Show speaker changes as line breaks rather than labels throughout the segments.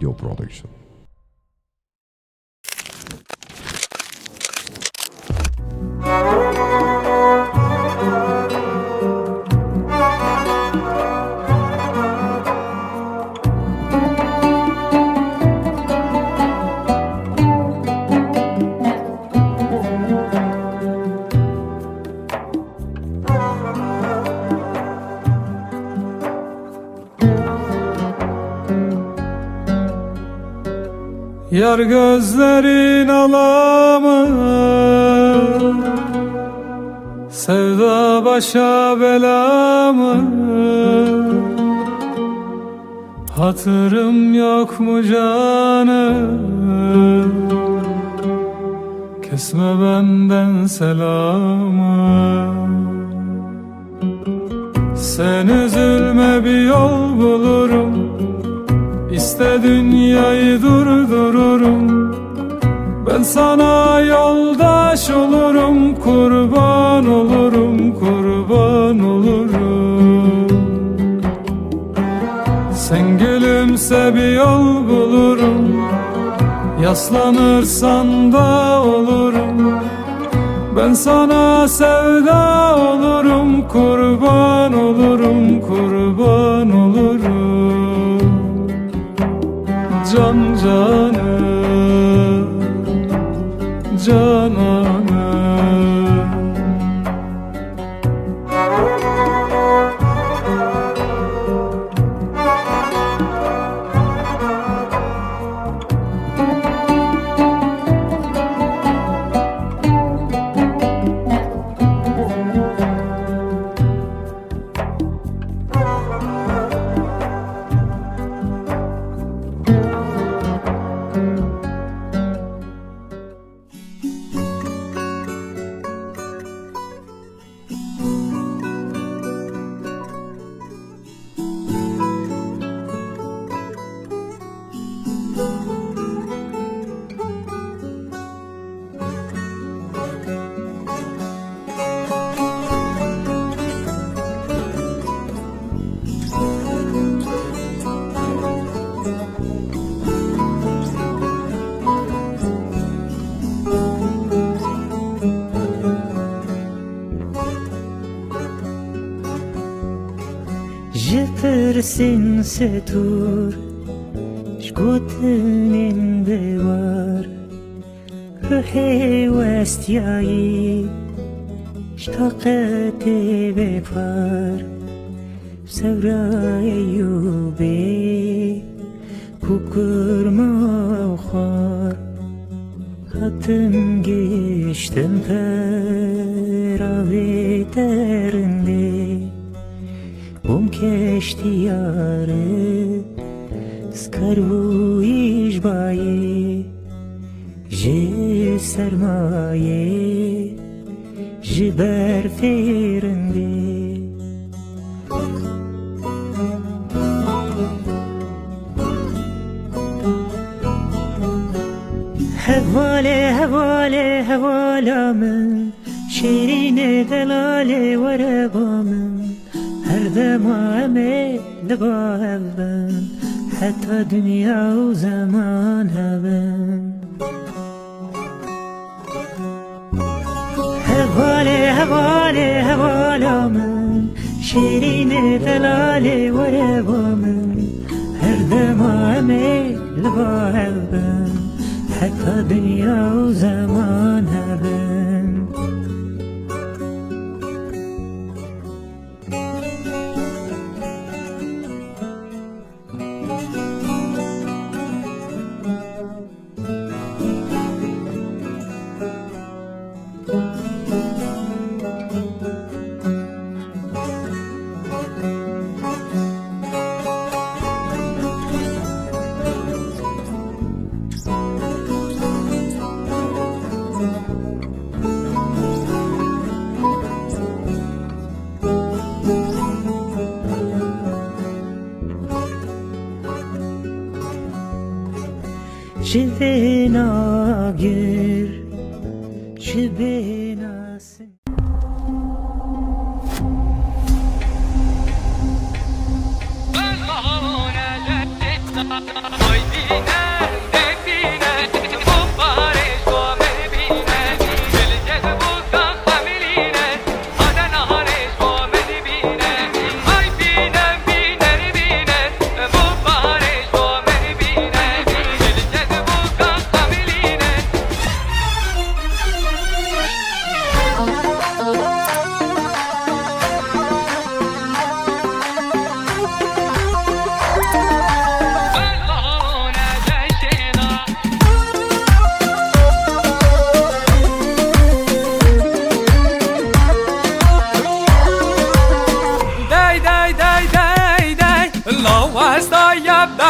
video production.
Yar gözlerin alamı, sevda başa bela mı? Hatırım yok mu canım? Kesme benden selamı. Sen üzülme, bir yol bulurum. İste dünyayı durdururum. Ben sana yoldaş olurum. Kurban olurum, kurban olurum. Sen gülümse, bir yol bulurum. Yaslanırsan da olurum. Ben sana sevda olurum. Kurban olurum, kurban olurum. Can canım, cananım.
Jeffersin setur şgutnin bewar ruhi westiyai اشتقت بفار سورای یوبی کوکر مخار hatım geçtim feravi derinde bum keşti yarı skarvu işbayi ji sermaye ji berferinde Hevale hevale hevalamın şirine delale verebamın her demame lebahevben hatta dünya o zaman heven Hevale hevale hevalamın şirine delale verebamın her demame lebahevben حتى دنيا وزمانها بين Cibina gir, cibina sin. Ben bahane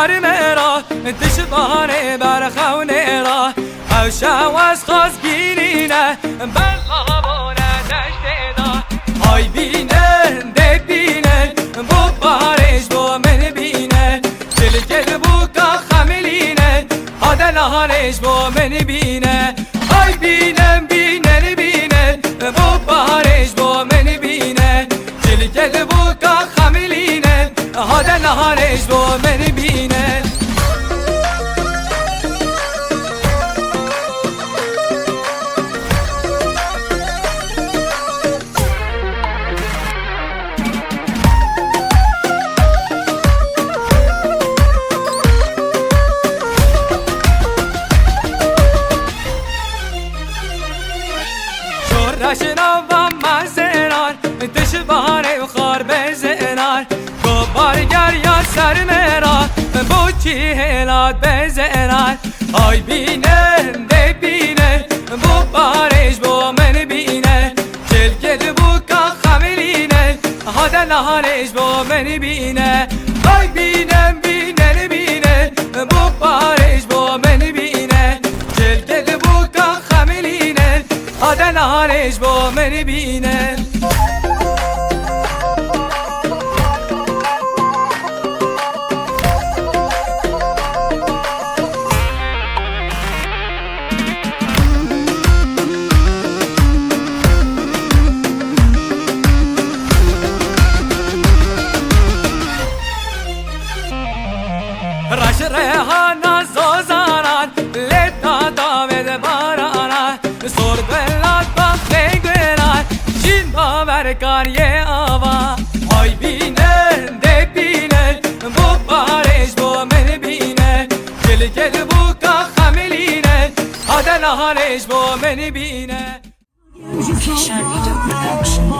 سر مرا دشواره بر خونه را او شواز خواز گیرینه بلغابونه دشته دا های بینن ده بینن بو بارش بو من بینه دل گل بو کا خملینه آدل هارش بو من بینه های بینن بینن بینن بو بارش بو من بینه دل گل بو کا خملینه آدل هارش بو من بینه رشنا و مزنار دشواره و خار بزنار گوبارگر یا سر مرا بوچی هلات بزنار آی بینن ده بینن بو بارش بو من بینه جلگل بو کا خملینه هاده نهارش بو من بینه آی بینن بینن بینن بو بارش بو من بینه جلگل بو کا خملینه آدن هارش با من بینه رش ریحانا زوزانان لیتا داوید بارانان سر بلاد بخی گران جین باور کاریه آوا های بینن ده بینن بو بارش بو من بینه گل گل بو کا خملینه آدل هارش بو من بینه
Muhteşem Video Production.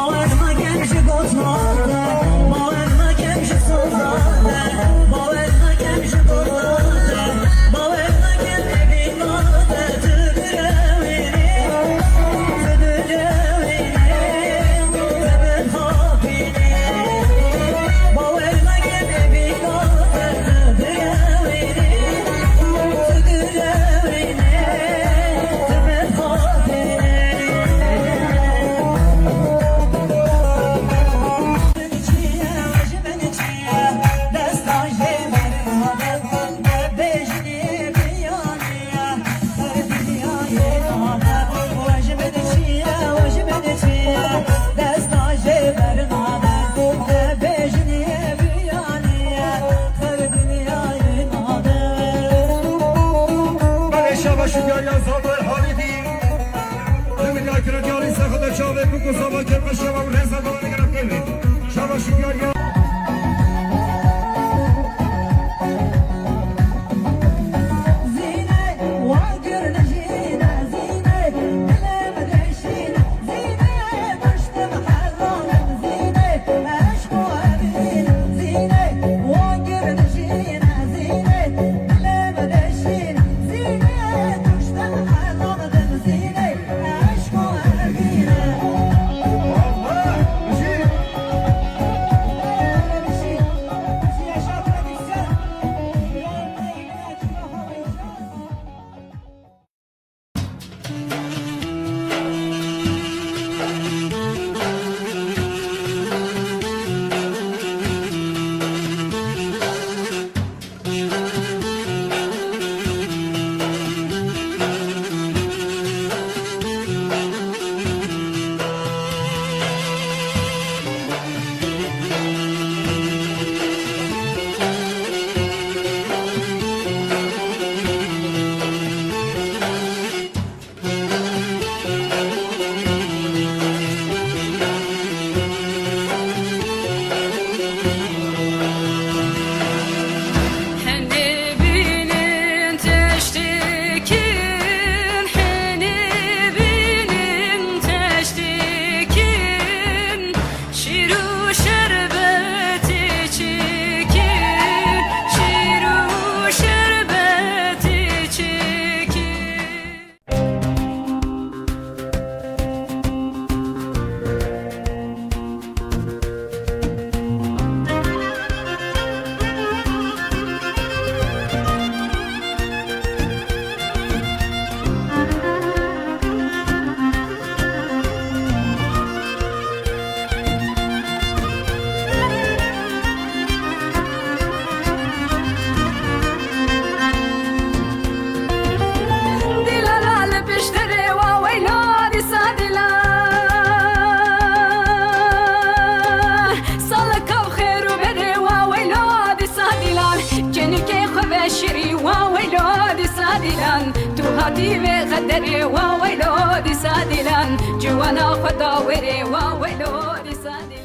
هاتي بغدري وويلو دي سادلان جوانا خداوري وويلو دي سادلان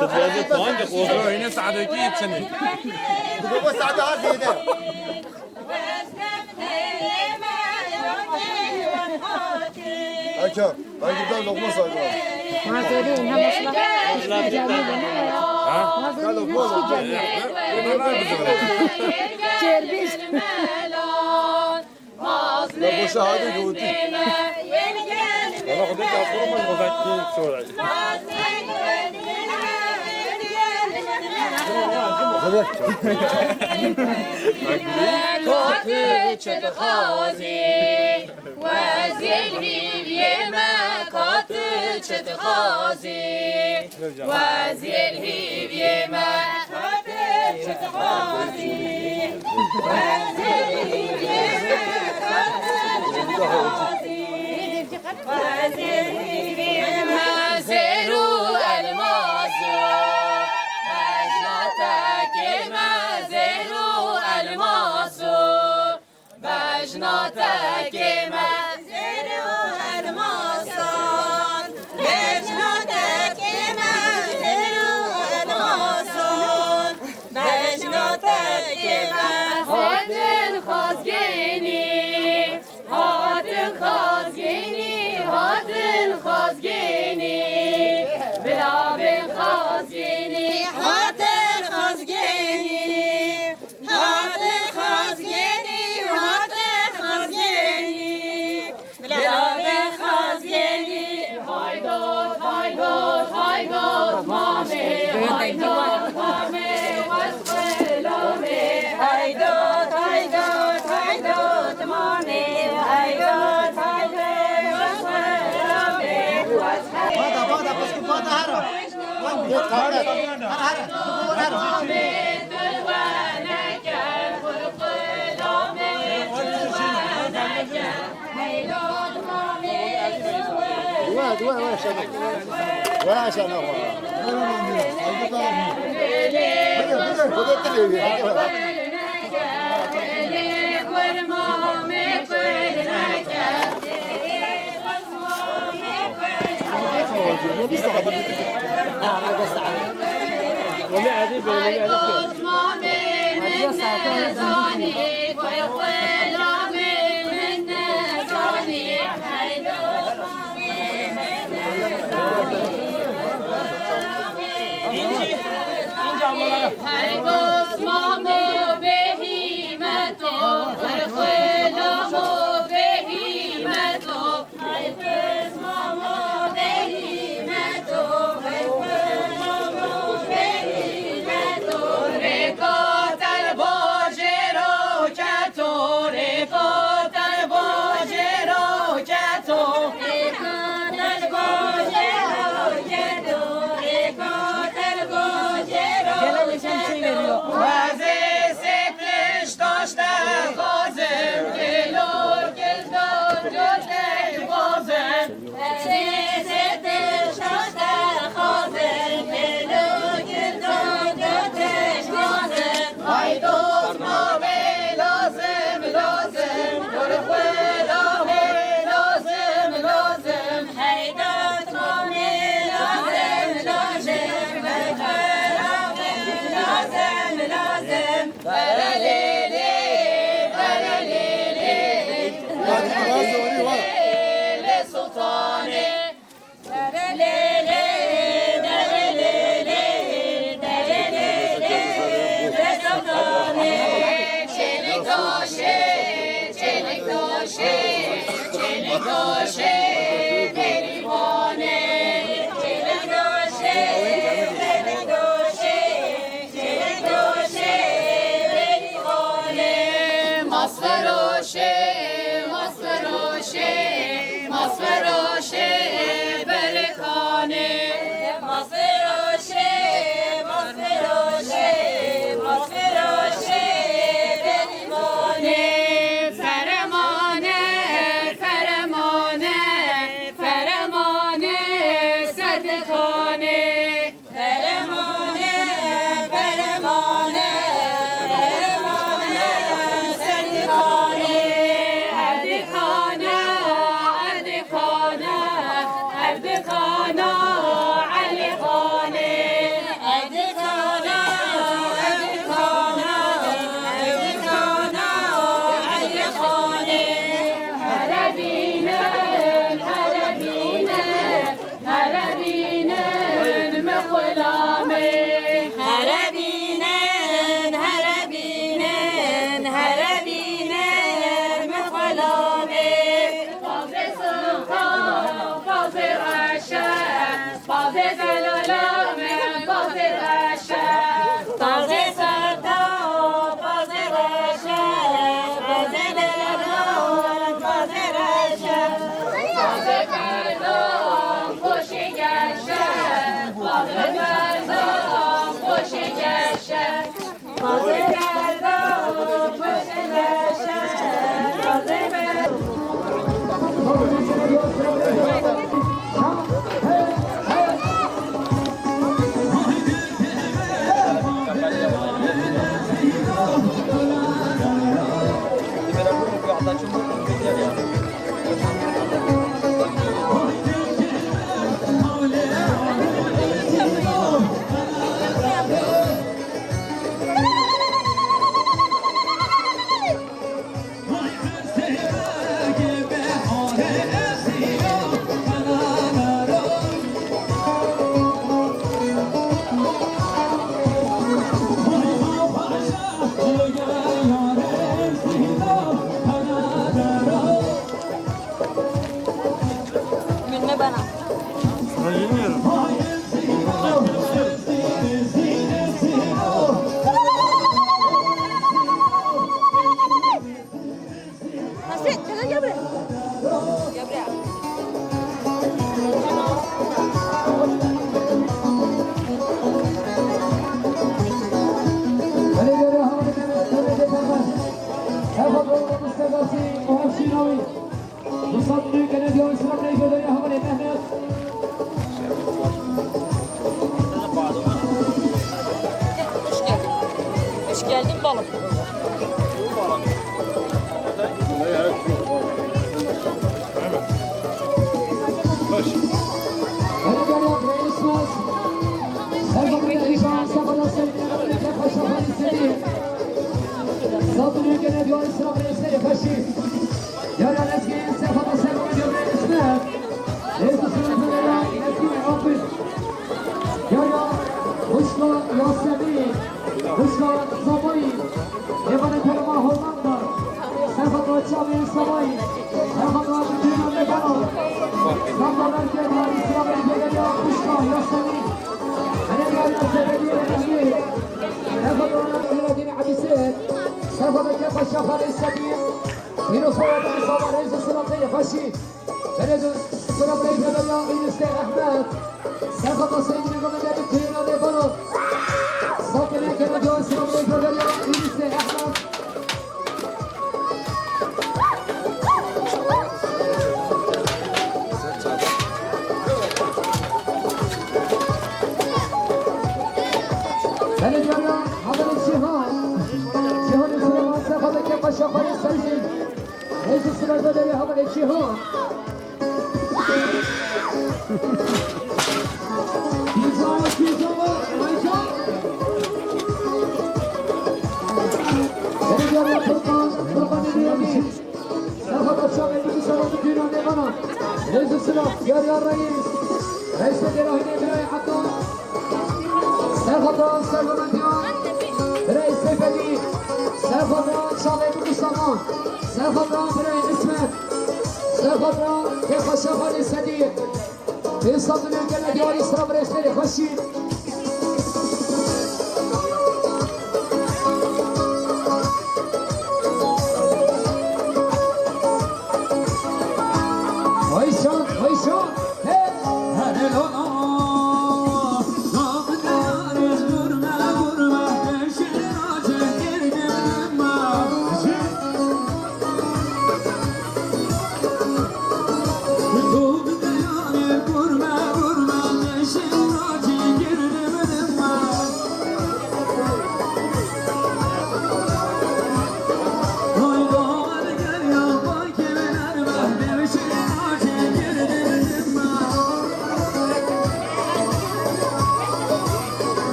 تتواجد طوانجة قوة هنا سعادة كيف سنة
بقوا سعادة هذه ده أكيد هاي قدام لقمة سعادة
معذورين هم مصلحة
Çerbiş.
لا بشهادة قوتي
أنا خدت أفضل من مذكر سوري
Katı çıtkazi Vezilhi yeme katı çıtkazi Vezilhi yeme katı çıtkazi Vezilhi yeme katı çıtkazi Vezilhi yeme zeru elmazı Mecnata kime zeru بجنا تکیمه زیر و الماسان بجنا تکیمه زیر و الماسان بجنا تکیمه هاتن خازگینی هاتن خازگینی هاتن خازگینی بلا بین خازگینی هاتن خازگینی هاتن خازگینی هاتن خازگینی بلا بین خازگینی هایداد هایداد هایداد مامی هایداد مامی واسقلامي هایداد هایداد هایداد مامی هایداد هایداد واسقلامي
فاضة بس فاضة هرا جيت خالد هرا وين شنو وين شنو
هيدوس مامو بهيمتو الخلامو بهيمتو هيدوس مامو بهيمتو الخلامو بهيمتو ريكوت البوجرو كاتو ريكوت البوجرو كاتو ريكوت البوجرو كاتو ريكوت البوجرو وزي ستش داشته خازم دلور گلدار جلده بازم وزي ستش داشته خازم دلور گلدار جلده بازم هایدوز مامي لازم لازم قرقلامي لازم لازم هایدوز مامي لازم لازم لازم لازم برليلي برليلي برليلي سلطاني برليلي برليلي برليلي سلطاني چلک داشه چلک داشه چلک داشه بریوانه چلک داشه چلک داشه مصفروشه مصفروشه مصفروشه برکانه مصفروشه مصفروشه مصفروشه بریمانه فرمانه فرمانه فرمانه صدقانه فرمانه فرمانه فرمانه صدقانه هدقانه
Gülme bana.
Sana gülmüyorum.
Hasret, jangan gel buraya. Gel buraya. Hoş geldin balım.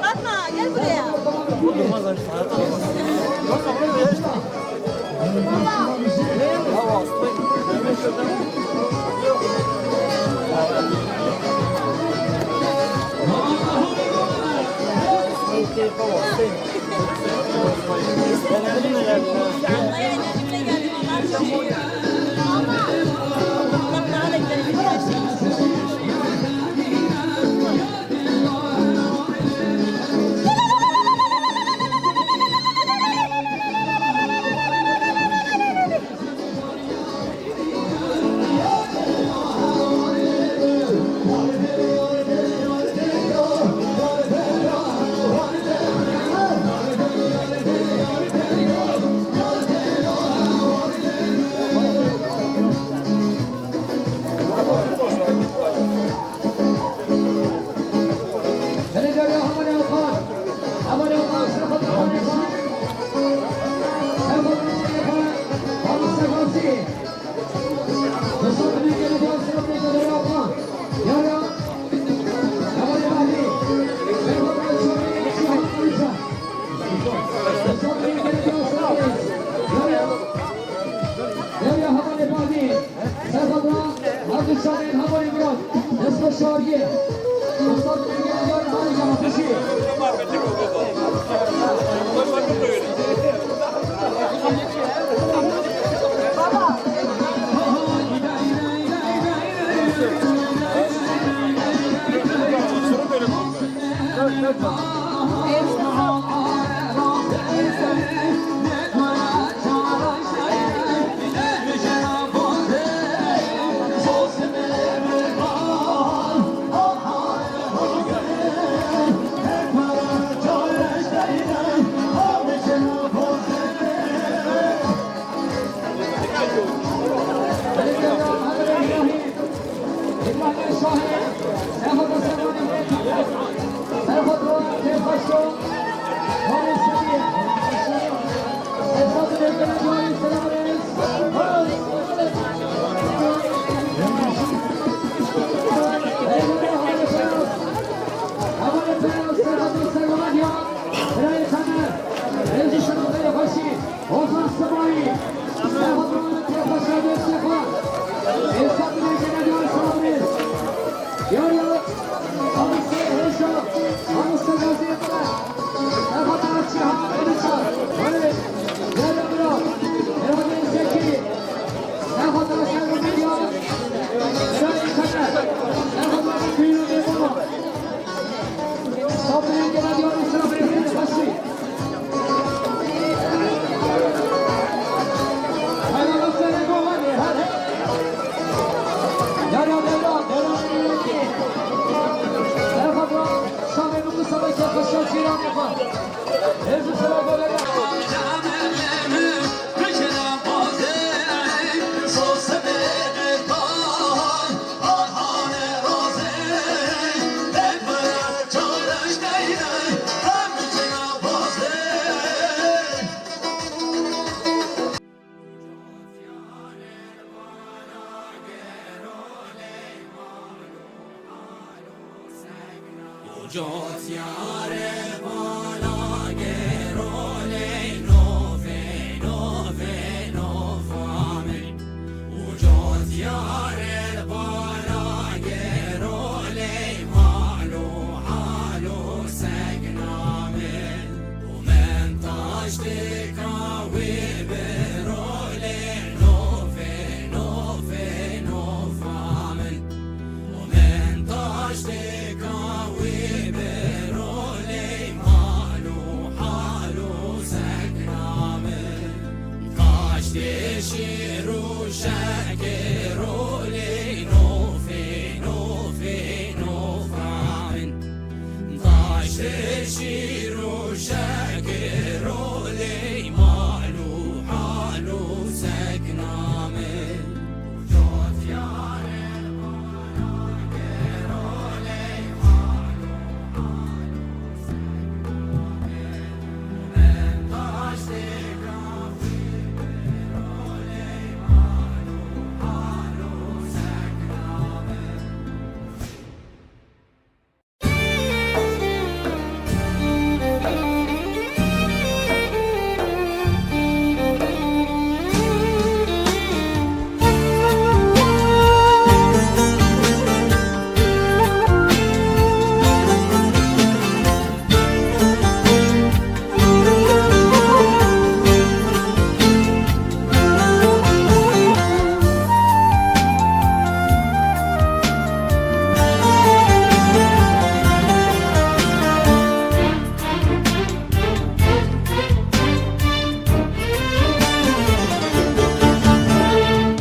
Fatma gel buraya.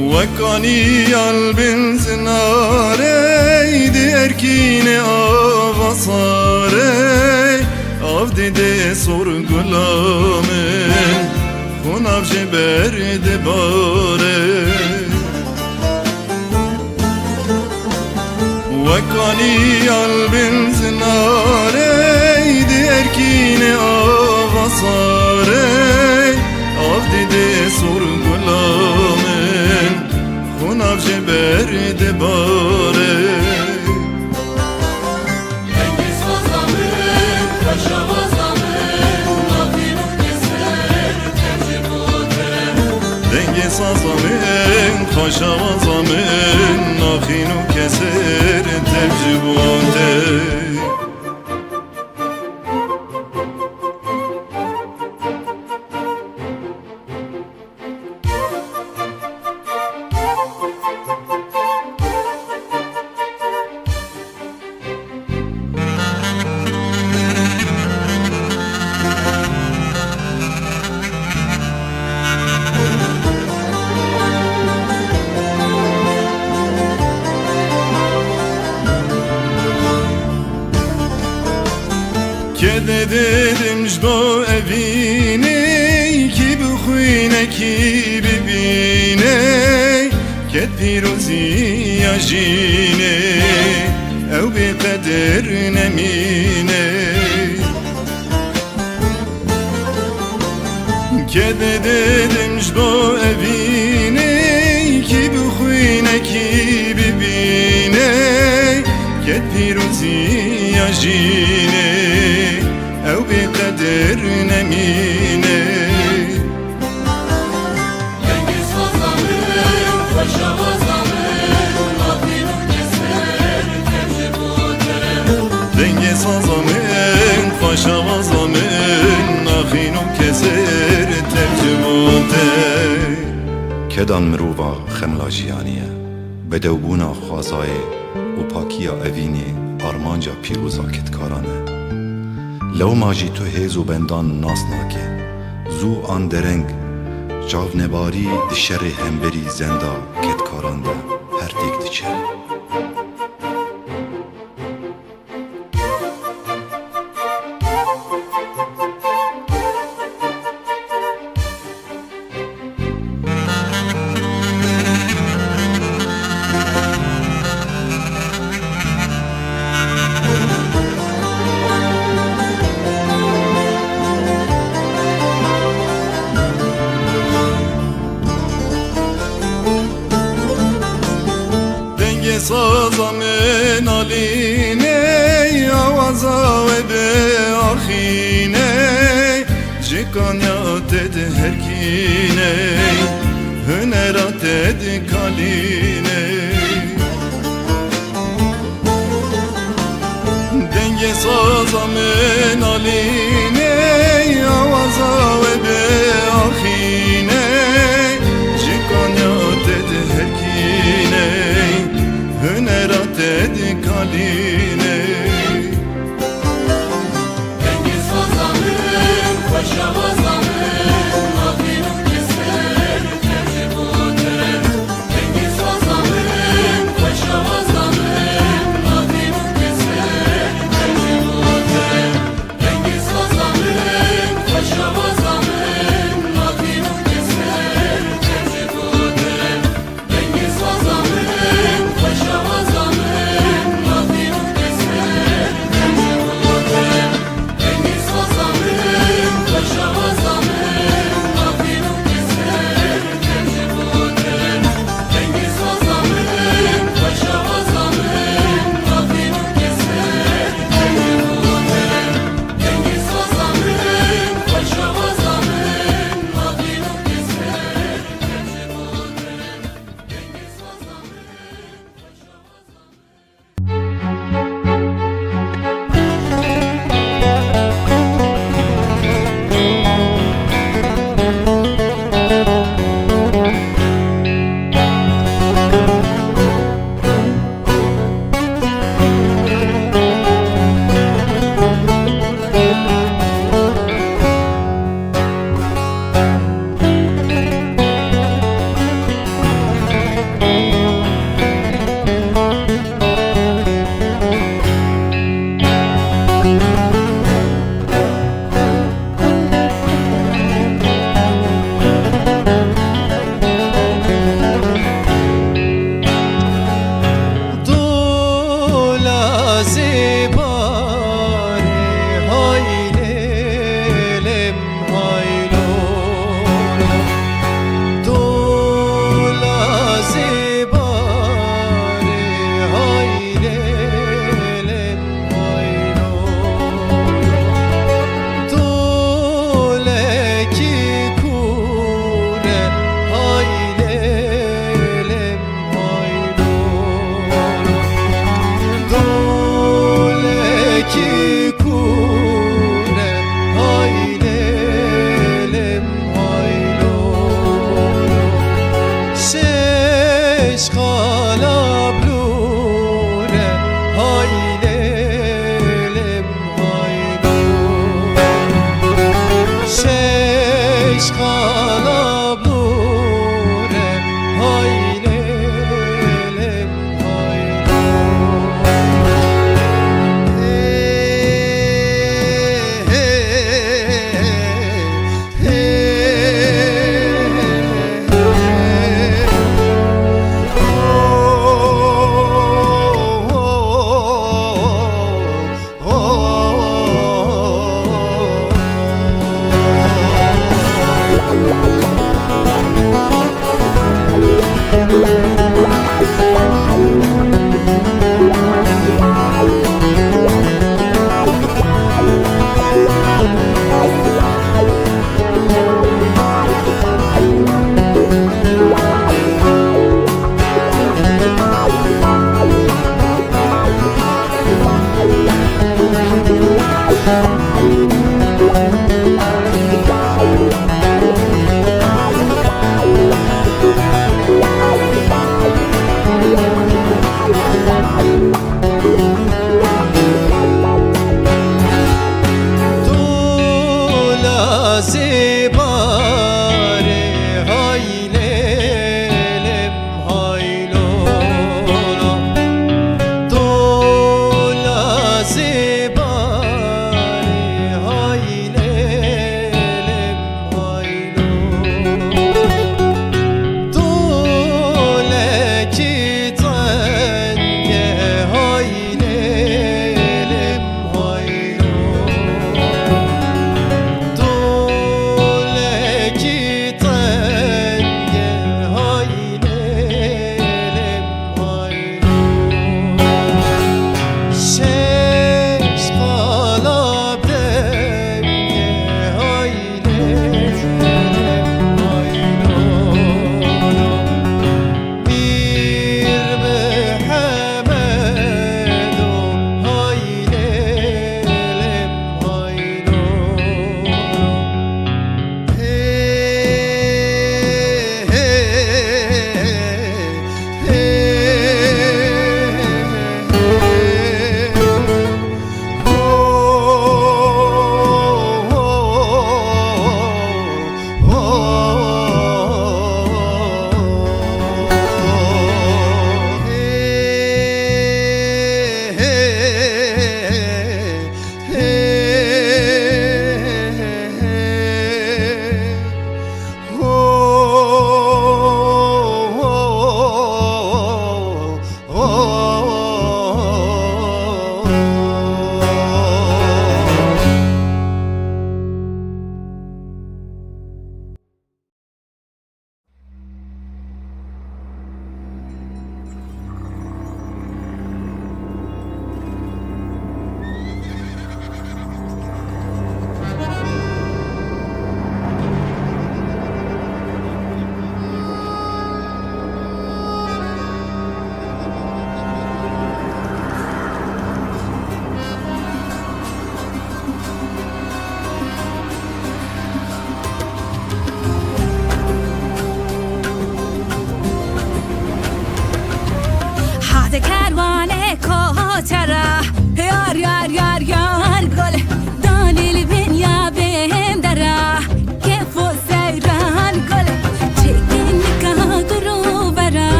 وكاني قلب زناري دي اركيني آغاصاري افدي دي صور قلامي خناف جبر دباري وكاني قلب زناري دي اركيني آغاصاري افدي دي صور قلامي خناف جبر دباري
Engiz vazamın, kaşa vazamın, Nafi muhteser, tercih muhter.
Denge sazamın Kaşavazamın Nakhinu keser tevcibonde Kede dedim jdo evine Ki bixwine ki bibine Ket pirozi ya jine Ew bi qeder nemine Kede dedim jdo evine Ki bixwine ki bibine Ket pirozi ya jine Ew bi qeder nemine
Cengiz Hazamın Paşavazamın Nakhinu keser tevcibonde
Denge sazamın Paşavazamın Nakhinu keser tevcibonde
Kedan mirova xemla jiyaniye Bedewbûna xwazayê û pakiya evînê armanca pîroza ketkaran e Lewma jî tu hêz û bendan nas nake Zû an dereng Çavnebarî di şerê hemberî zenda ketkaran de her têk diçe
sazamın aline Avaza ve be ahine Cikanyat ed herkine Hünerat ed kaline Denge sazamın aline Avaza ve be ahine Cikanyat ed herkine Hünerat ed kaline
Cengiz Hazamın Paşavazamın Nakhinu keser tevcibonde Cengiz Hazamın Paşavazamın Nakhinu keser tevcibonde Cengiz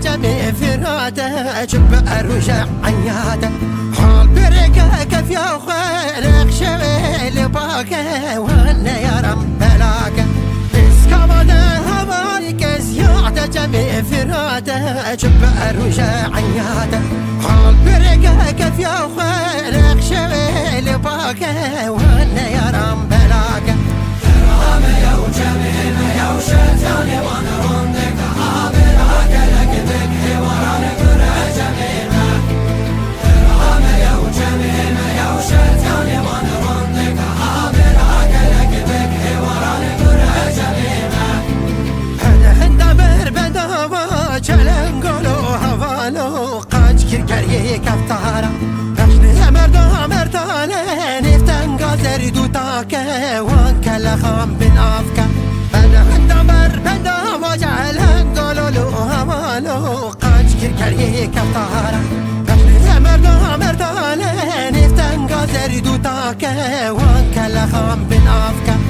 جميع فراته جب أرجع عياته حال برقة كيف يا خالق شوي لباكه وانا يا رم بلاكه اسكابنا هوالك زيادة جميع فراته جب أرجع عياته حال برقة كيف يا خالق شوي لباكه وانا يا رم بلاكه كفتارا رشد مردا مردانه نفتن قادر دو تاكه وان كلا خام بن افكا انا هندمر بندا وجعل هنقولو هوالو قاج كركري كفتارا رشد مردا مردانه نفتن قادر دو تاكه وان كلا خام بن افكا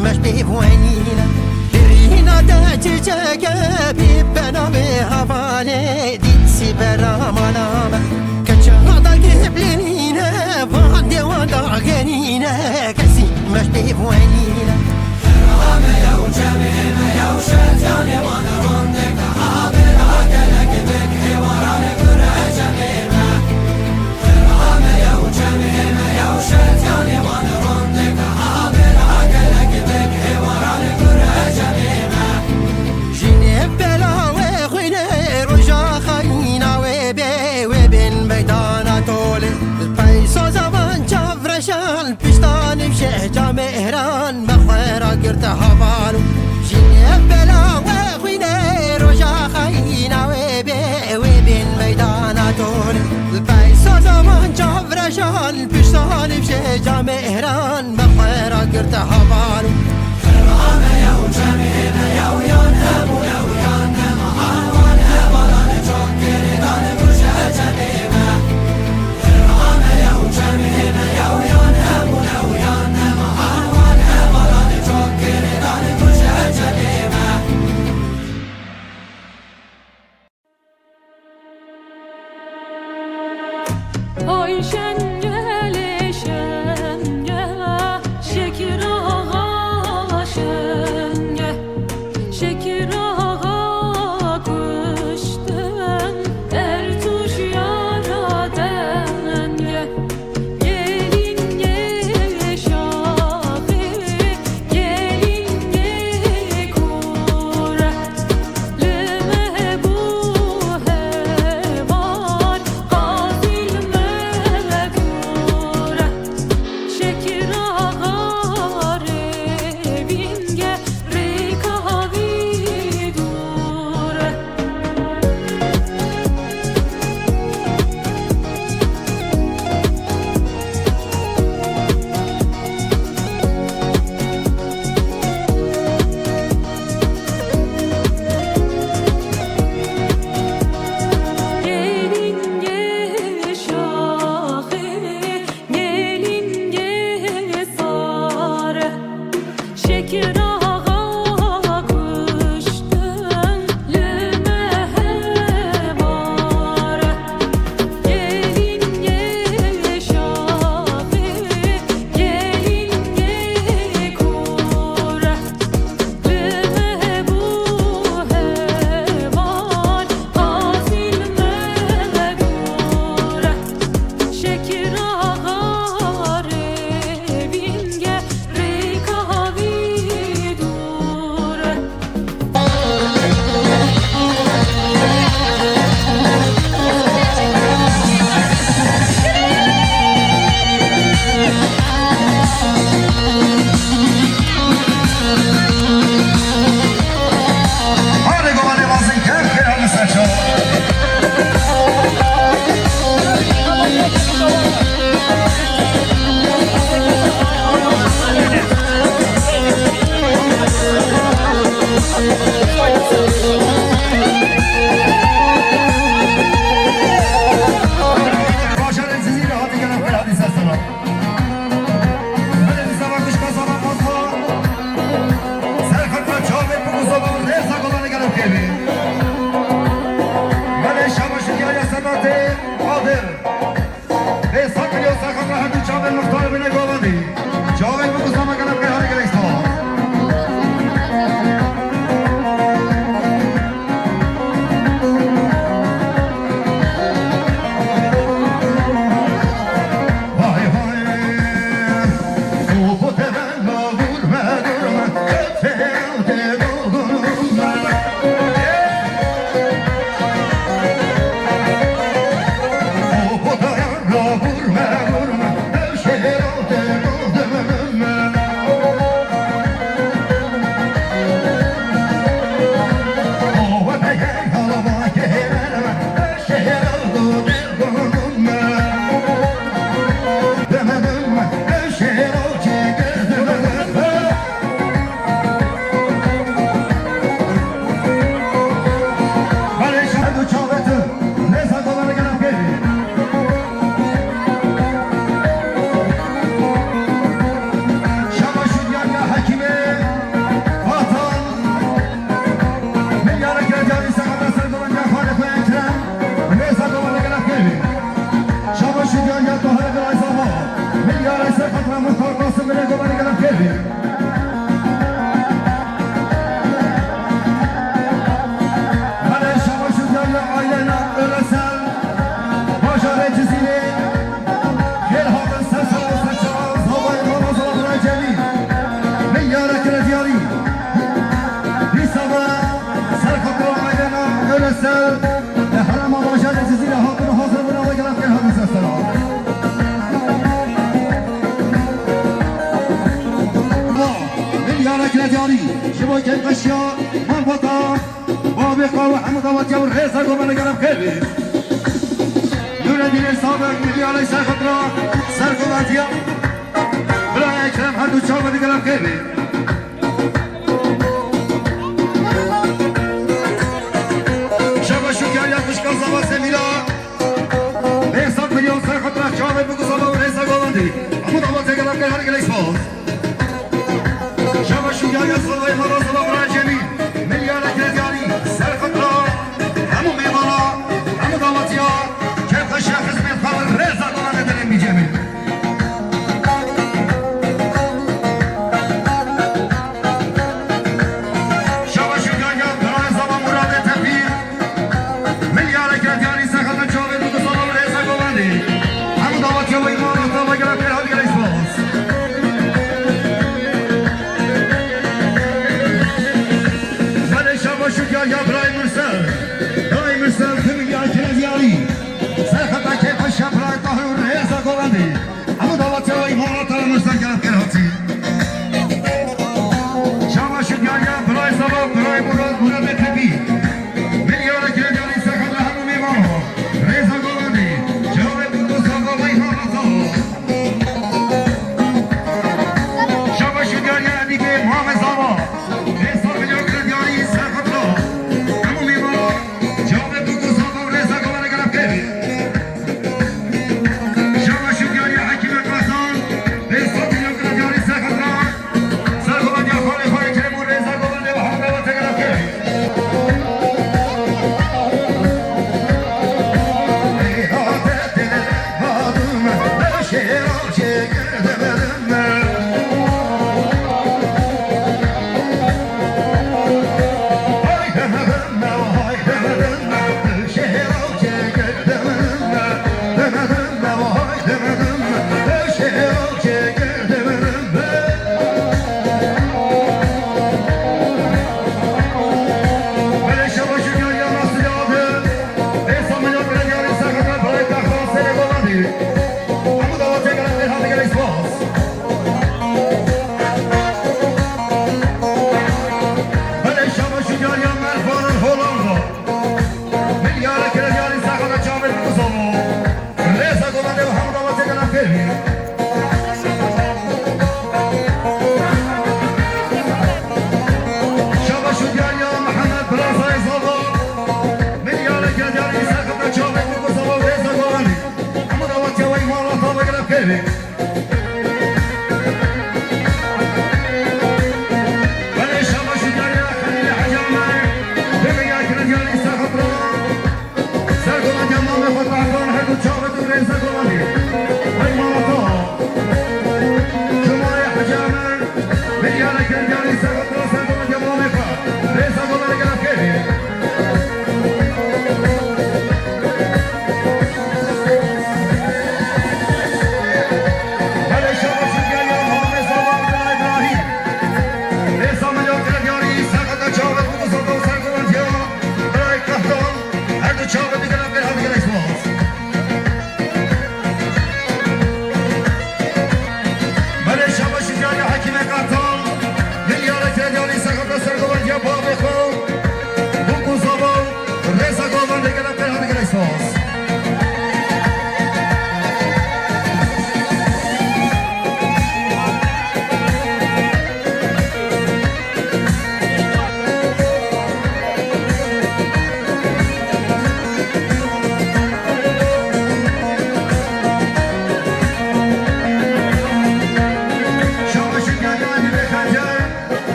مش بيبوانينا رينا داججاك بيبنا بهوالي ديتسي برا مناما كجادا قبلينا فاندي ودا غنينا كسي مش بيبوانينا رامي يا وجمينا يا وشتاني وانا رندك عابر عقلك بك حوارانك ورجمينا رامي يا وجمينا يا وشتاني وانا رندك عابر عقلك بك حوارانك ورجمينا جيني بلا وخينا رجا خينا وبي وبين ميدانا طولي البيسو زمان جفرشان بيشتاني بشهجة مهران مخيرا قرت هفالو جيني بلا وخينا رجا خينا وبي وبين ميدانا طولي البيسو زمان جفرشان بيشتاني بشهجة مهران مخيرا قرت هفالو رامي يا وجمينا يا ويان هبو يا ويان معاوان هبالان جوكري دان بجهجنينا رامي يا وجمينا يا ويان هبو يا ويان معاوان هبالان جوكري دان بجهجنينا
Oy şengele şenge şekir ağa şenge şekir ağa kuşten ertuş yara denge gelin ye şahı gelin ye kure leme bu hevar kazil mevku
سخت راح تجاوب مختار بين قوادي جاوب بقصة كلام كهاري كريستو شبوك القشيا من فطا بابقا وحمد وطيا والرئيسة قبل قلب كلبي يولدين السابق اللي علي ساخطرا سرقوا باتيا بلا يكرم حدو تشابه قلب كلبي شبا شكا يتشكا زبا سميلا بيصد مليون ساخطرا تشابه بقصبا والرئيسة قبل حمد وطيا قلب كلبي هرق الاسفاز شبا شكا يصفى ويمرا صبا برا جميل مليارة كريزياني سرقطرا همو ميمارا همو دواتيا كيف الشيخ اسمي الخبر ريزا قوانا دلين بجميل شبا شكا يبقى زبا مراد تفير مليارة كريزياني سرقطرا جوابي بقصبا وريزا قواني همو دواتيا ويمارا صبا قرب كرهاد قريسباس شكا يا براي مرسل كم يا كريزياني سرخطا كيف الشاب راي طهر ورئيسة قواندي همو دواتي وإمارات مرسل قلب كرهاتي شاما شكا يا براي صبا براي مراد تبي مليارة كريزياني سرخطا همو ميمارا رئيسة قواندي جواب بقصة وإمارات شاما شكا يا ديكي محمد صبا رئيسة مليون كريزياني سرخطا Hey,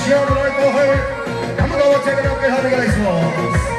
شیار برای باهای همه دعوت کردم که هر گلیس باز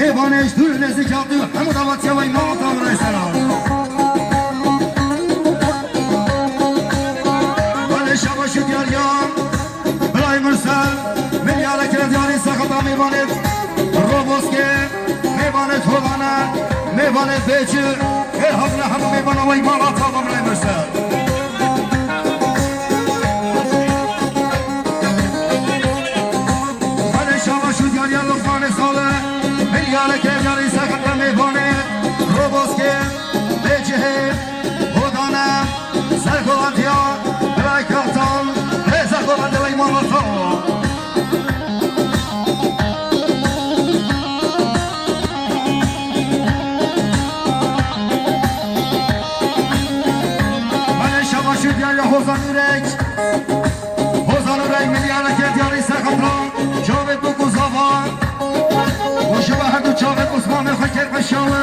میوانش دور نزدیک آبدو همون دعوت یا ایمان تا برای سلام ولی شبا شد یاریان برای مرسل میلیاره که دیاری سخطا میوانت روبوسکه میوانت هوانه میوانت بیچر همون همون میوانه و ایمان تا برای مرسل میلیاره که دیاری سخطا میوانه روبوسکه بیچه هودانه سرکوانتیا برای کارتان رزا کوانده و ایمان تا Hozan Urek milyara ke diyari Serkapran Cavit bu kuzavan Boşuva her du Cavit Osman Fakir Peşavı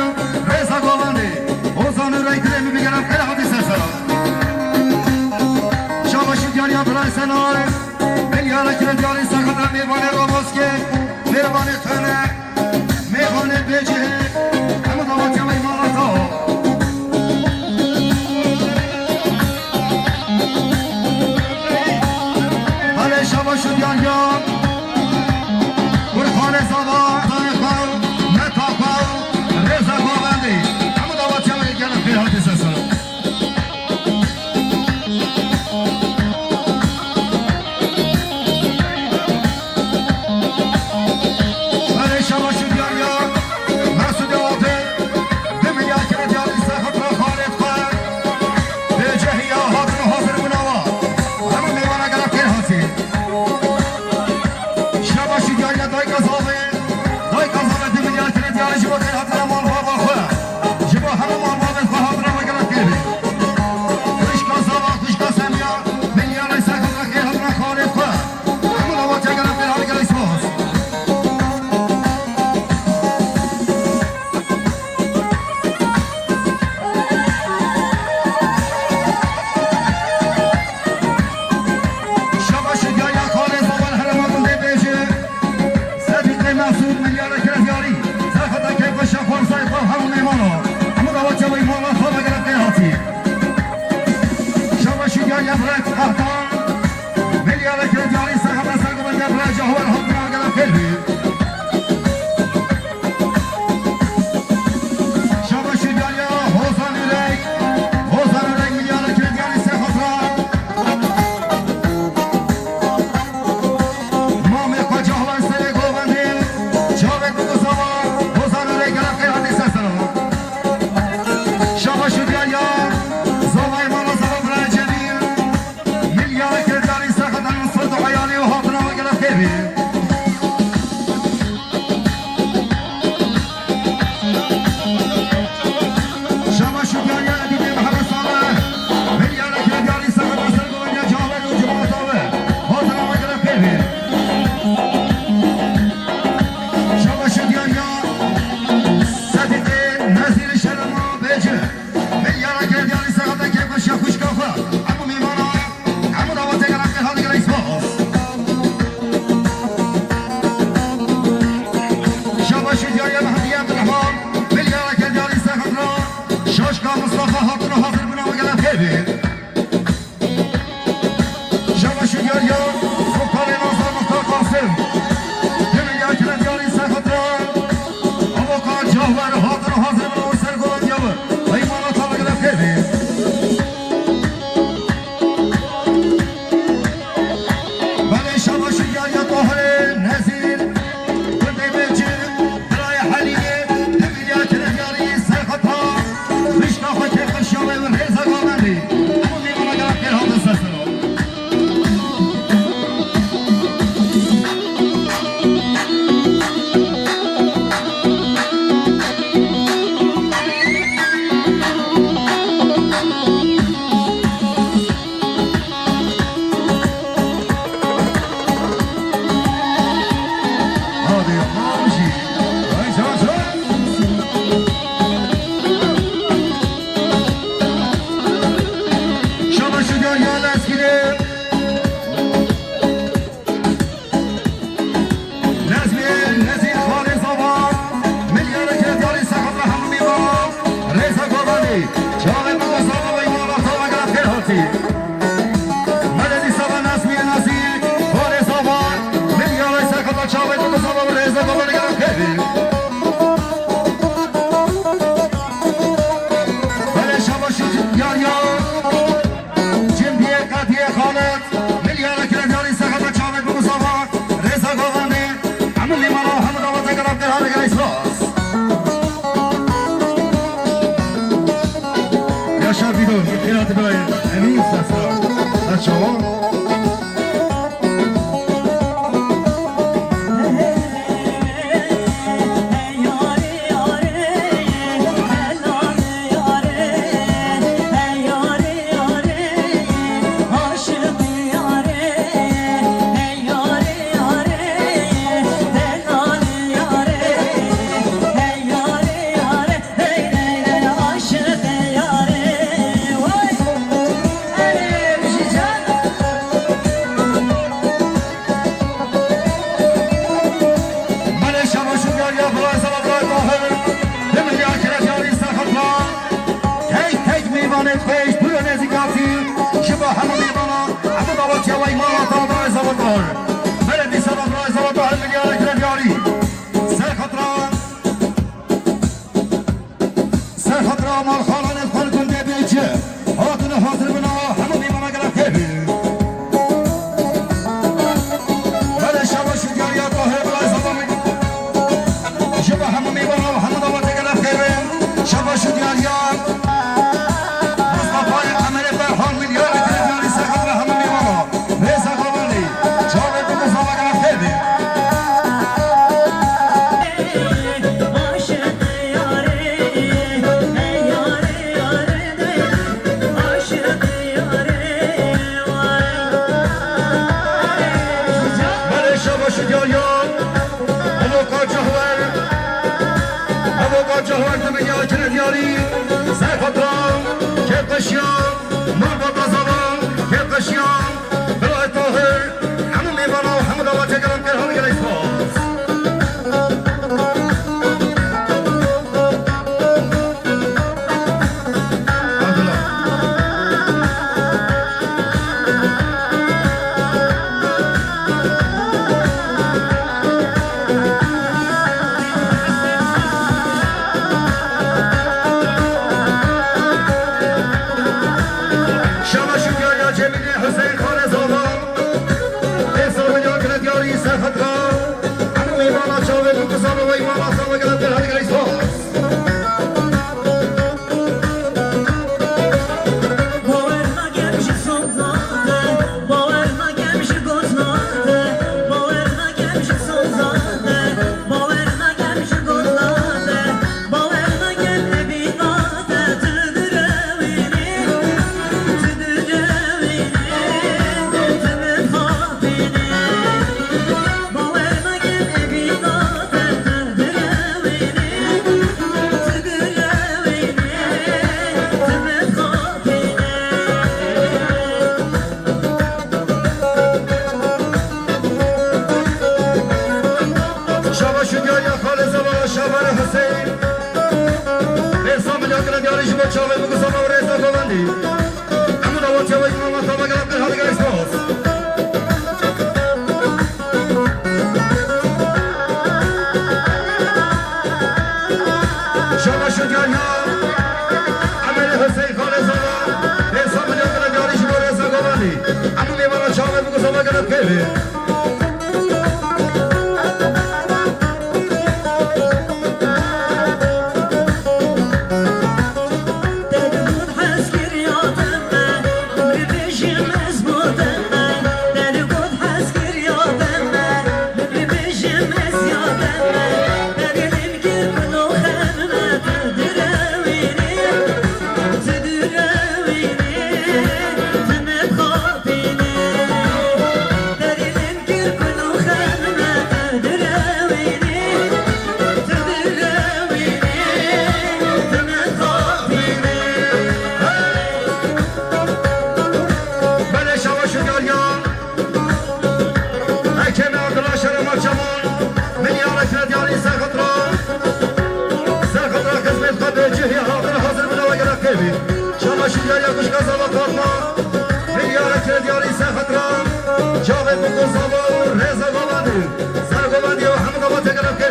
Reza Govandi Hozan Urek diremi bir gelem kere hadi serselam Şabaşı diyari Abray Senar Milyara ke diyari Serkapran Mevane Roboske Mevane Tene Mevane Becihe Hemu davat yama imanata شباشو دیان برخان زبان تاریخان نتاقان رزا گوهندی همه دعوتی همه گلم خیلی حدیث هستم برای شباشو دیان مسعود آبه دمیا که دیانی سخت را خالد کن به جهی آهاتون حاضر منوا همه میوانه گلم خیلی حدیث كبير بلا شباشي يا جنبيه قديه خالد مليار كرداري سقط شامل بمسابق رزا قواني عمل لي مرا حمد الله تقرب در هذا الاساس يا شابيدون يا تبعي امين ساسا اشوار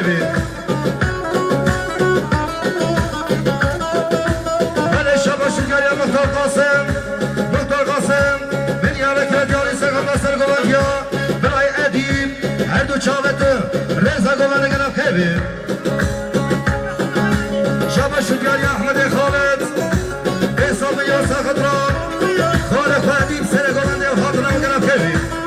كبير بله شبا شکر یا مختار قاسم من یارک دیاری سقط سر گوانگیا برای ادیب هر دو چاوت رزا گوانه گرم کبیر شبا شکر یا احمد خالد حساب یا سقط را خالق و ادیب سر گوانه و خاطرم گرم کبیر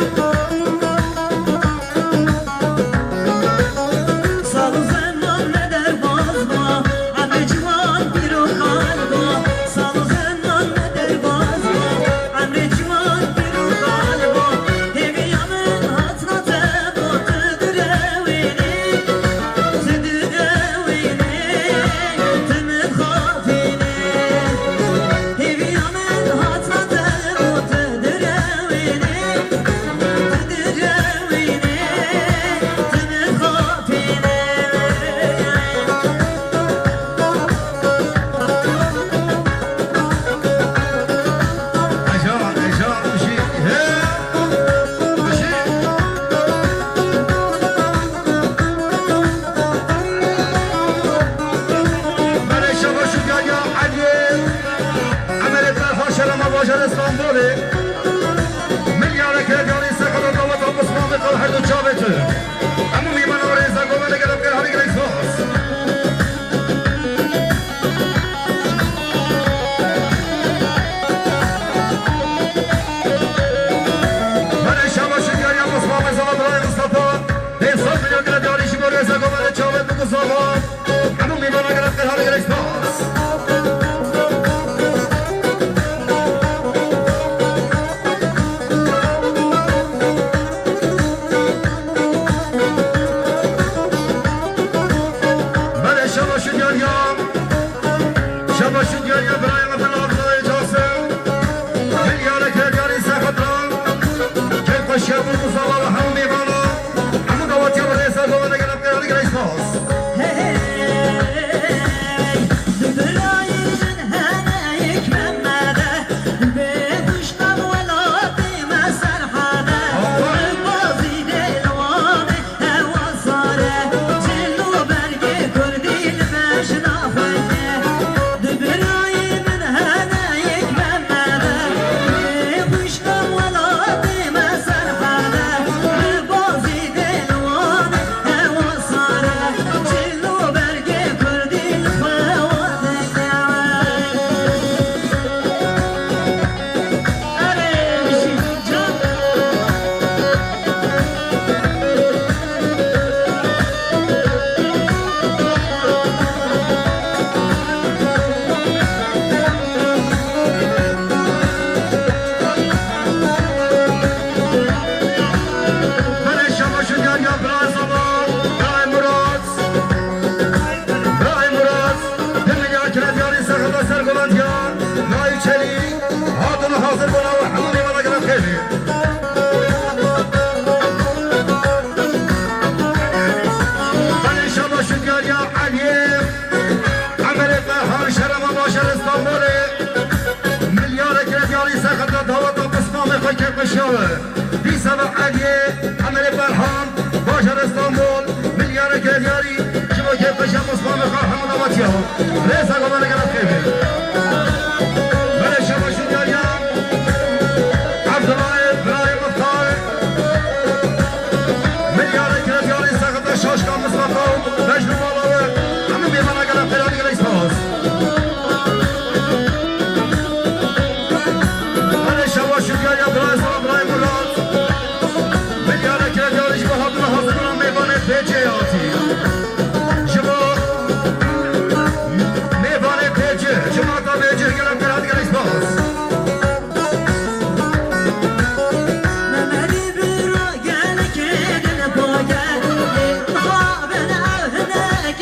بی سبب علیه عمل برهان باجر استانبول میلیار کلیاری شما که بشم مصمم خواه همون آماتی ها رسا گمان گرم خیلی بله شما شدیاریم عبدالله برای مختار میلیار کلیاری سخت شاشکان مصمم خواه بجن بالاوه همون میمانا گرم خیلی گره اسپاس بله شما شدیاریم برای سلام برای مراد میلیار کلیاری شما حاضر حاضر کنم میبانه بیچه آتی شما میبانه بیچه شما تا بیچه گرم کرد گره اسپاس
Mehmet'i bir o gel kedin po gel Babın avhine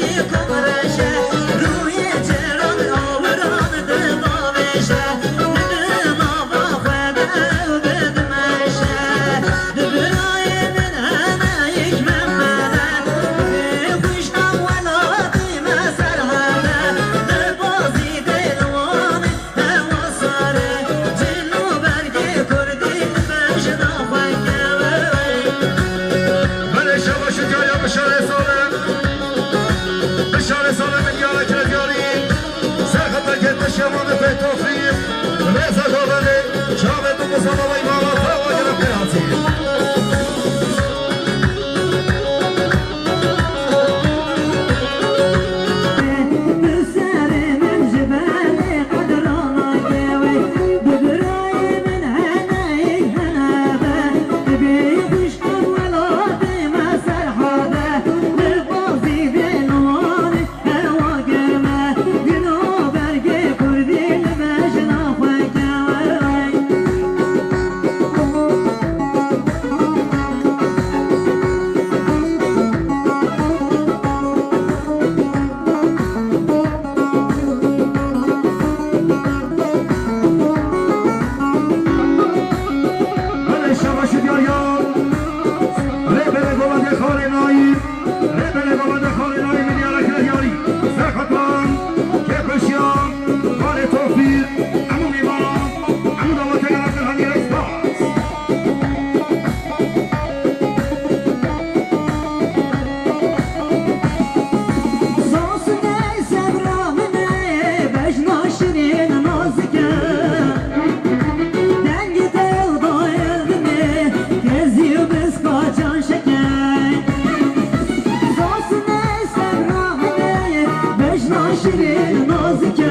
şirin nazike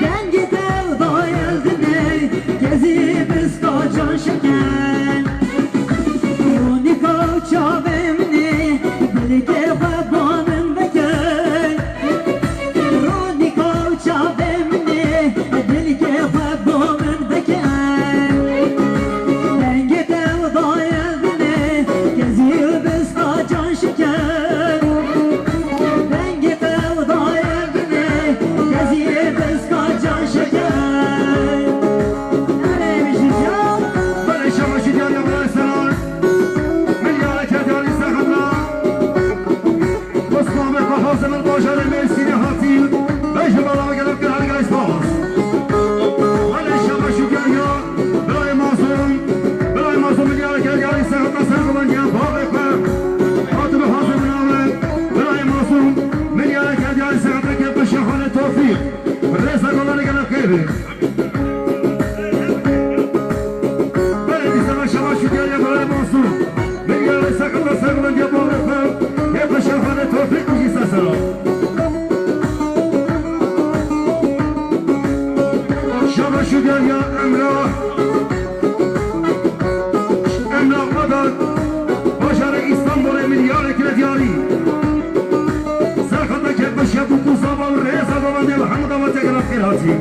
Dengi devda eldine Gezip iskacan şeker Unika çavemni Bilge babanın bekey Unika çavemni Bilge babanın bekey Dengi devda eldine Gezip iskacan şeker Dengi devda eldine Gezip iskacan şeker Neymiş ya?
Böyle şamaşı diyor ya böyle senar Milyara kediyor ise kadra Osman ve kahazımın boşarı mevsini hatim Beşi balama gelip bir hal geç boz Böyle şamaşı diyor ya Böyle mazlum milyara kediyor ise kadra Sargılan diyen babekme Atıbı hazımın avlen Böyle mazlum milyara kediyor ise kadra Kepme şahane tofik Reza kolanı gelip kıybi Böyle bir zaman şamaşı diyor ya böyle mazlum Milyara ise kadra sargılan diyen babekme Kepme şahane tofik Ujisa selam Şamaşı diyor ya Emrah Emrah Adat Başarı İstanbul Emir Yarıkile Diyari Serkata Kepmeş Yabu Kuzabalı Reza Baban Diye Hamd Avat Ekraf Kirati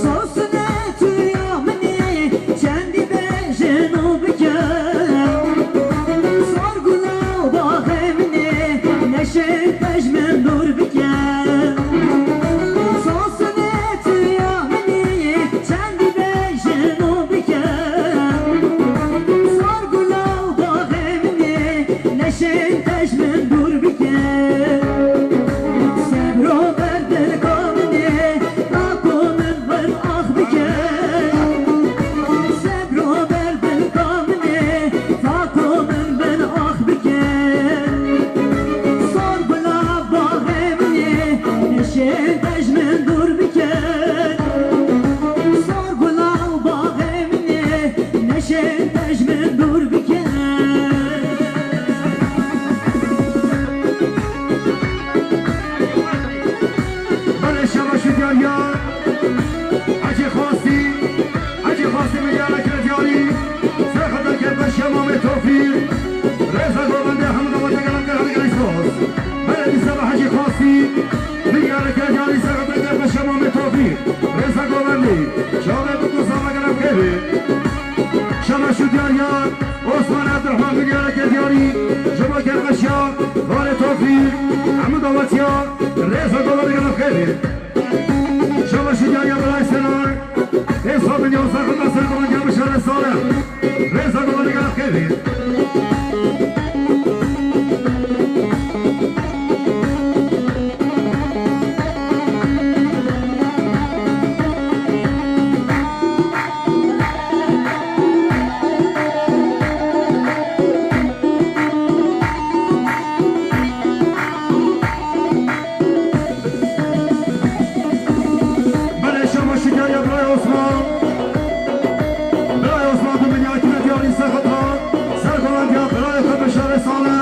Sosne tüyamni Kendi bejen o biker Sorgula bağımni Neşe pejmen dur biker Sosne tüyamni Kendi bejen o biker Sorgula bağımni Neşe pejmen dur biker Sebro verdir kavni Akomen ver ah biker Sebro verdir kavni Akomen ver ah biker Sorgula bağımni Neşe pejmen dur biker Sorgula bağımni Neşe pejmen dur biker
Böyle şamaşı diyor ya Hacı Khasi Milyara Kile Diyari Serkata Kepmeş Yamame Tofik Reza Golan Diye Hamd Avat Ekraf Kirati Geç boz Böyle bir sabah Hacı Khasi Milyara Kile Diyari Serkata Kepmeş Yamame Tofik Reza Golan Diye Şahane bu kusama gelip kebi Şamaşı diyor ya Osman Abdurrahman Milyara Kile Diyari Juma Kepmeş ya Vale Tofik Hamd Avat ya Reza Golan Diye gelip kebi Şamaşı diyor ya Bülay Senar Esra milyon sakında sırgılan gelmiş Resulü Reza Golan Diye gelip kebi Böyle şamaşı diyor ya Bülay Osman Bülay Osman tüm dünya kime diyor insan hatıra Sergolan diyor Bülay Kıbrıs Resulü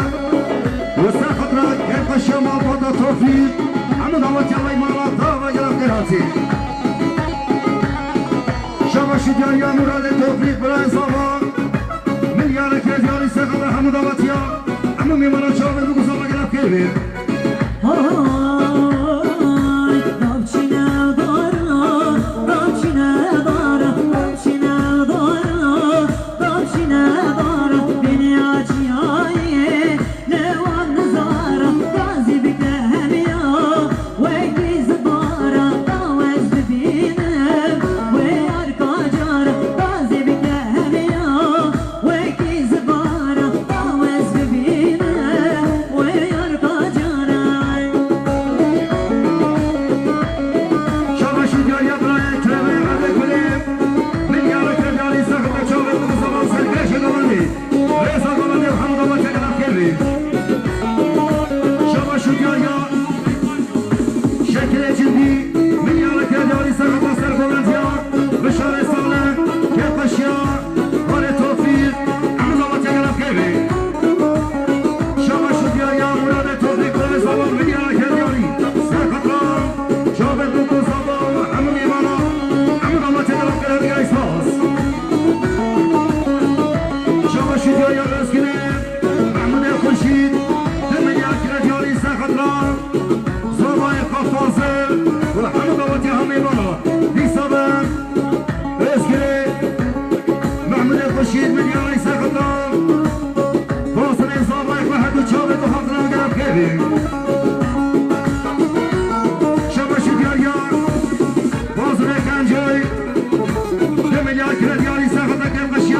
Usta hatıra Kepmeş Yamal Bada Tofik Hamd Avat Yalay Malat Dava gelip Kirati Şamaşı diyor ya Murade Tofik Bülay Zava Milyara Kile diyor insan hatıra Hamd Avat ya Ama mimara çağırır bu kusama gelip kirbi
Ay, Davçine dara, Davçine dara, Davçine dara, Davçine dara, beni acıyaye, Levan zara, Gazi bikem ya, ve giz bara, Davez bibinem, ve arka cara, Gazi bikem ya, ve giz bara, Davez bibinem, ve arka cara.
بری شباشی دیار باز رکنجای دمیلیار کرد یاری سخت کم قشیا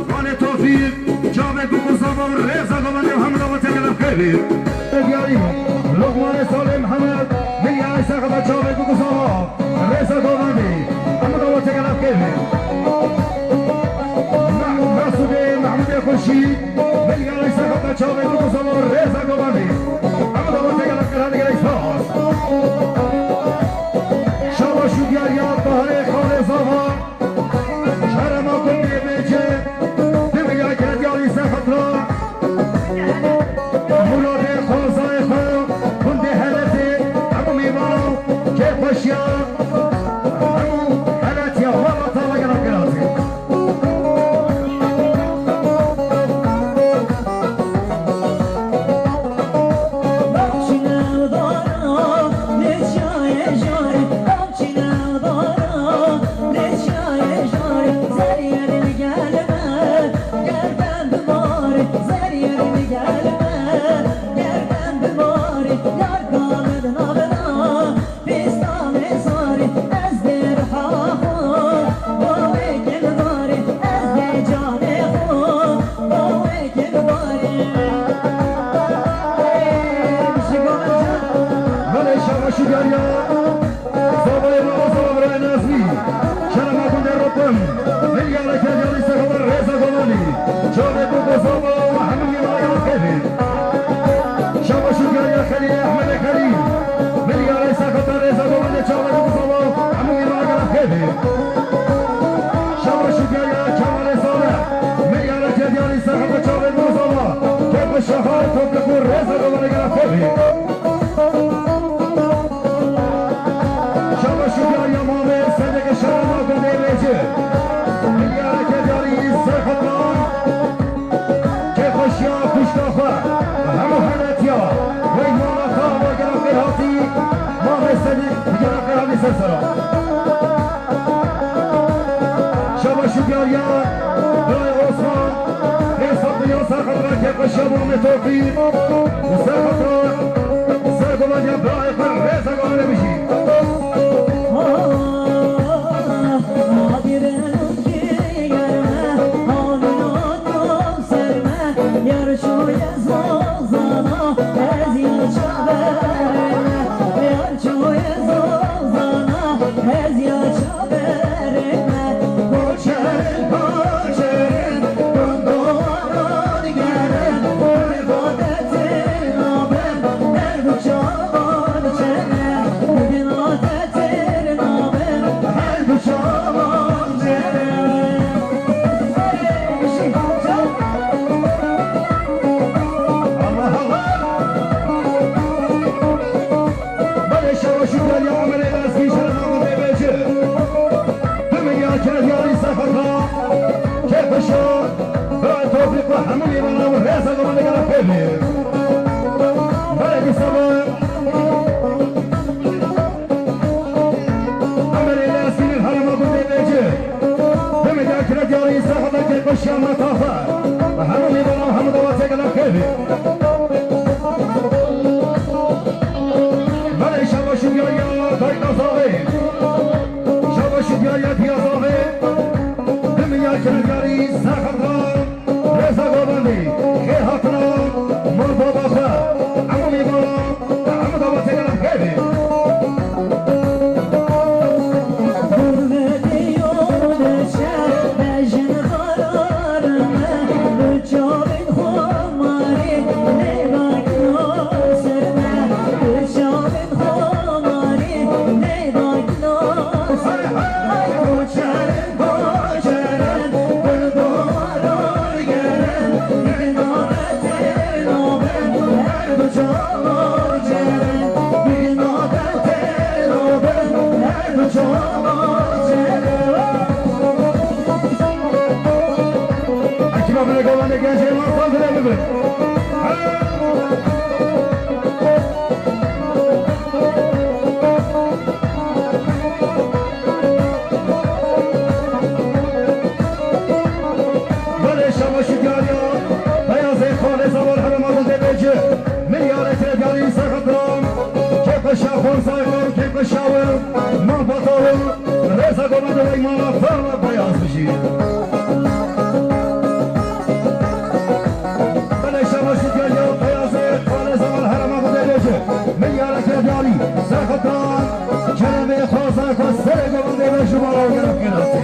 وال توفیق جاوید بوزاوا و رضا گوانی و همه دو تکلف کردی دیاری لقمان سالم محمد میلیار سخت جاوید بوزاوا رضا گوانی همه دو تکلف کردی محمود خورشید میلیار سخت جاوید بوزاوا و رضا گوانی همه دو تکلف کردی گریسپاس شباشی دیاری بهاره خانه زاوا شهر ما کنی بیچه دمیلیار کرد یاری سخت را مولاد خوزای خو کنده حلته همو میمانو که خوشیا همو حلتیا والا تالا گرم گرازی توفيق وسخطر سرقوا يا برايق الرزق وانا بشي مليارة ديالي سخطرام كيف الشافون صايرون كيف الشاور ما بطلوا رزق ومدوي ما فرق بياض بشي بلش مشيت اليوم بياضك ولا زمان هرم ابو ديجه مليارة ديالي سخطرام كلمة خوزك والسرق ومدوي شمال وقرب كناسي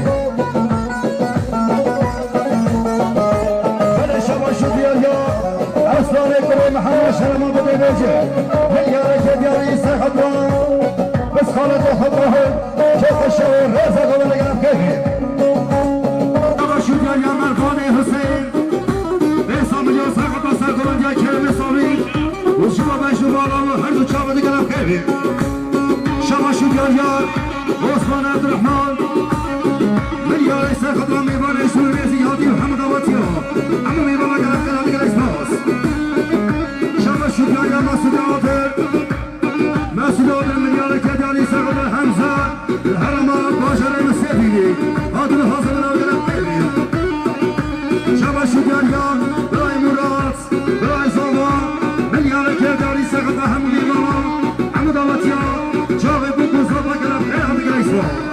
بلش مشيت اليوم أصلاً يكبر محمد شرم أبو ديجه مليارة ديالي سخطرام بس خالد وخطره كيف الشعور رزق ولا قلب كيفي أبا شو ديال يا مرقاني حسين بيسا مليون سخطة سرقون ديال كلمة صامي وشبا بشبا الله هر دو چاوة دي قلب كيفي شبا شو ديال يا عثمان عبد الرحمن مليارة سخطرام ميباني شو ريزي هادي محمد أباتيا أما ميبانا قلب كلب دي قلب اسماس شبا شو ديال يا مسؤول عاطر مسؤول المليار كدالي سقط الحمزة الهرم باشر المسيبي هذا الحاصل من أول القيمي شبا شجاريان براي مراد براي زوما مليار كدالي سقط حمودي ماما حمود أواتيا جاوي بوكو زوبا قلب خير هذا قلب اسمه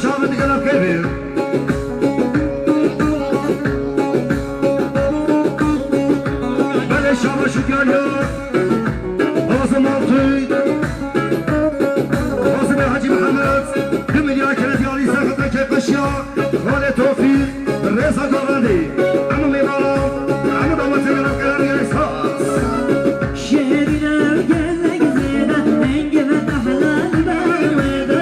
Çağırdı gelip kebir Böyle şamaşık geliyor Ağzım altı Ağzım Hacı Muhammed 1 milyar kere diyali sakıta kepleşya Vale Tofik Reza Gorani Ama meyvara Ama damatı gelip gelir esas
Şehirler gelmek zine Engi ve tahlal bervede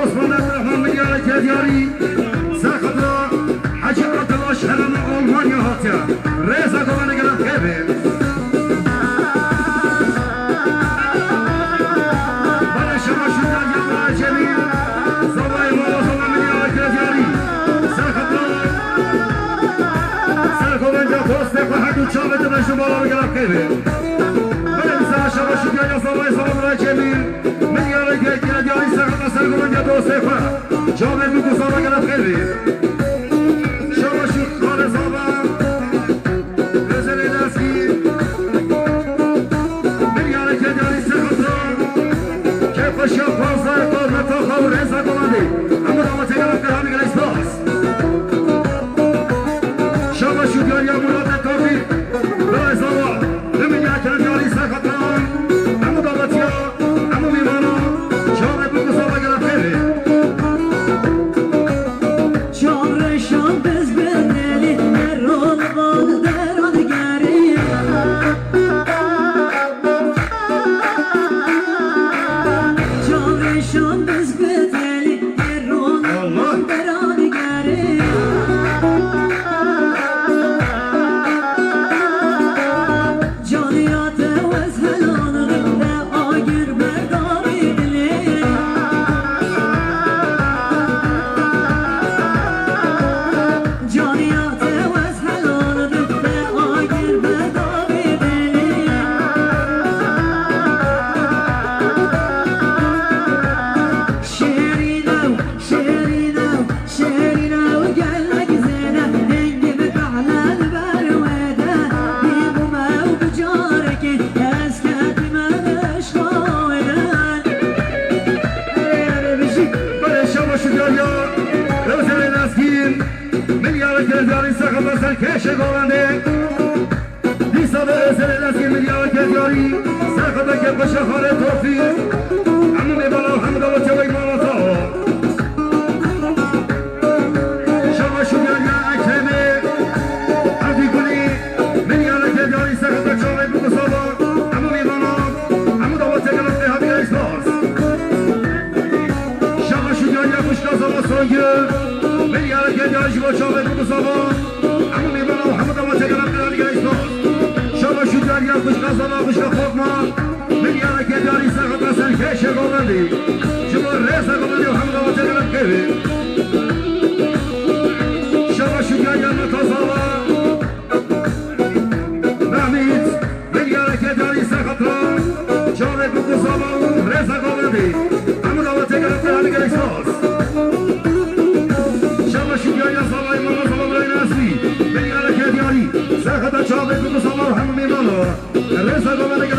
Osman Abdurrahman Miyale Tediyari Sakıdra Hacı Abdullah Şehran'ın Almanya رزا گوانه گرم خیبه بله شما شدن یا برای جمیل زبای مولا زبا منی آقای گرزیاری سرکوبن جا دوسته که هر دو چاوه دو بشو بالا بگرم خیبه بله بیسا شما شدن یا زبای برای جمیل منی آقای گرزیاری سرکوبن جا دوسته که چاوه بگو زبا گرم خیبه شما شد زبا کشه گوانده دیسا به ازل نزگی میلیار کردیاری سرخدا که بشه خاله توفی همو میبالا همو دو بچه وی بالا تا شما شوگر یا اکرمه حفی کنی میلیار کردیاری سرخدا چاوه بگو سابا همو میبالا همو دو بچه گلفته حبی ایساس شما شوگر یا خوشکا سابا سونگه میلیار کردیاری شما چاوه بگو سابا یا خوشکا سالا خوشکا خوب ما من یارا که داری سرخط رسن کشه گوندی شما رسا گوندی و هم دواته گلت کهی شما شکر یا متا سالا نحمید من یارا که داری سرخط را شما بگو سالا رسا گوندی هم دواته گلت کهی گلی ساز شما شکر یا سالای مالا سالا برای نسلی من یارا که داری سرخط چا بگو سالا هم میمالا رسا گوندی